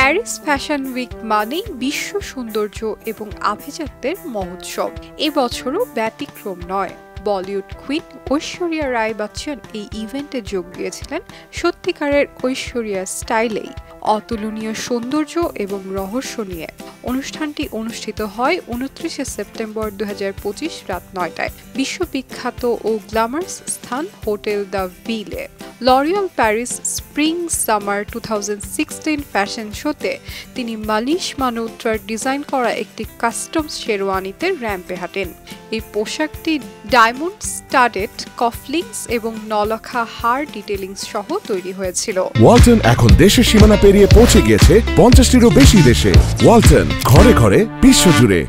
Paris fashion week মানেই বিশ্ব সৌন্দর্য এবং আভিজাত্যের মহোৎসব। এবছরও ব্যতিক্রম নয়। বলিউড কুইন ঐশ্বরিয়া রায় বচ্চন এই ইভেন্টে যোগ দিয়েছিলেন সত্যিকারের ঐশ্বরিয়া স্টাইলেই, অতুলনীয় সৌন্দর্য এবং রহস্য নিয়ে। অনুষ্ঠানটি অনুষ্ঠিত হয় 29 সেপ্টেম্বর 2025 রাত 9টায় বিশ্ববিখ্যাত ও গ্ল্যামারাস স্থান hotel the Ville. L'Oréal Paris spring summer 2016 fashion শোতে তিনি মালিশ মালহোত্রার ডিজাইন করা একটি কাস্টম শেরওয়ানিতে র্যাম্পে হাঁটেন। এই পোশাকটি ডায়মন্ড স্টাডেড কফলিংস এবং নলখা হার ডিটেলিংস সহ তৈরি হয়েছিল। ওয়ালটন এখন দেশের সীমানা পেরিয়ে পৌঁছে গিয়েছে 50টিরও বেশি দেশে। ওয়ালটন, ঘরে ঘরে বিশ্বজুড়ে।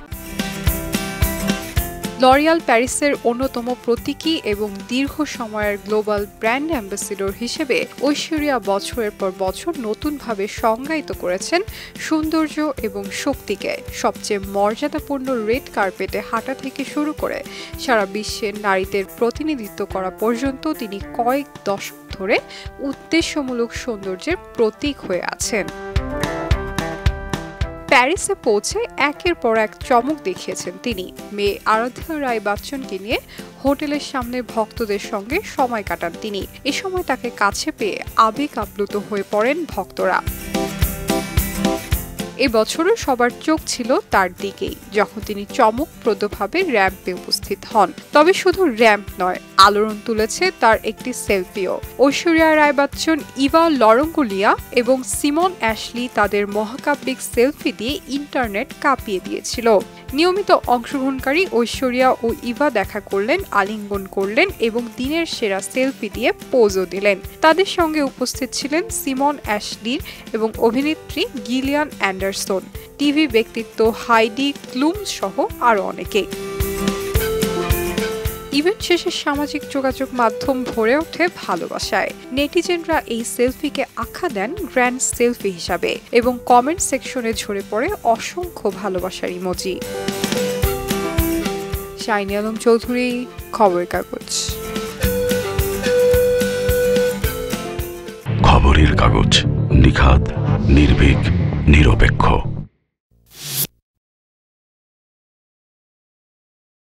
লরিয়াল প্যারিসের অন্যতম প্রতীকী এবং দীর্ঘ সময়ের গ্লোবাল ব্র্যান্ড অ্যাম্বাসেডর হিসেবে ঐশ্বরিয়া বছরের পর বছর নতুনভাবে সংজ্ঞায়িত করেছেন সৌন্দর্য এবং শক্তিকে। সবচেয়ে মর্যাদাপূর্ণ রেড কার্পেটে হাঁটা থেকে শুরু করে সারা বিশ্বের নারীদের প্রতিনিধিত্ব করা পর্যন্ত তিনি কয়েক দশক ধরে উদ্দেশ্যমূলক সৌন্দর্যের প্রতীক হয়ে আছেন। প্যারিসে পৌঁছে একের পর এক চমক দেখিয়েছেন তিনি। মেয়ে আরাধ্যা রায় বচ্চনকে নিয়ে হোটেলের সামনে ভক্তদের সঙ্গে সময় কাটান তিনি। এ সময় তাকে কাছে পেয়ে আবেগ আপ্লুত হয়ে পড়েন ভক্তরা। এবছরও সবার চোখ ছিল তার দিকেই যখন তিনি চমকপ্রদভাবে র্যাম্পে উপস্থিত হন। তবে শুধু র্যাম্প নয়, আলোড়ন তুলেছে তার একটি সেলফিও। ঐশ্বরিয়া রায় বচ্চন, ইভা লরঙ্গোলিয়া এবং সিমন অ্যাশলি তাদের মহাকাব্যিক সেলফি দিয়ে ইন্টারনেট কাঁপিয়ে দিয়েছিল। নিয়মিত অংশগ্রহণকারী ঐশ্বরিয়া ও ইভা দেখা করলেন, আলিঙ্গন করলেন এবং দিনের সেরা সেলফি দিয়ে পোজও দিলেন। তাদের সঙ্গে উপস্থিত ছিলেন সিমন অ্যাশলির এবং অভিনেত্রী গিলিয়ান অ্যান্ডারসন, টিভি ব্যক্তিত্ব হাইডি ক্লুম সহ আরও অনেকে। ইভেন্ট শেষে সামাজিক যোগাযোগ মাধ্যম ভরে ওঠে ভালোবাসায়। নেটিজেনরা এই সেলফিকে আখ্যা দেন গ্র্যান্ড সেলফি হিসাবে এবং কমেন্ট সেকশনে ঝরে পড়ে অসংখ্য ভালোবাসার ইমোজি। শাইনি আলম চৌধুরী, খবরের কাগজ। খবরের কাগজ, নিখাত, নির্ভীক, নিরপেক্ষ।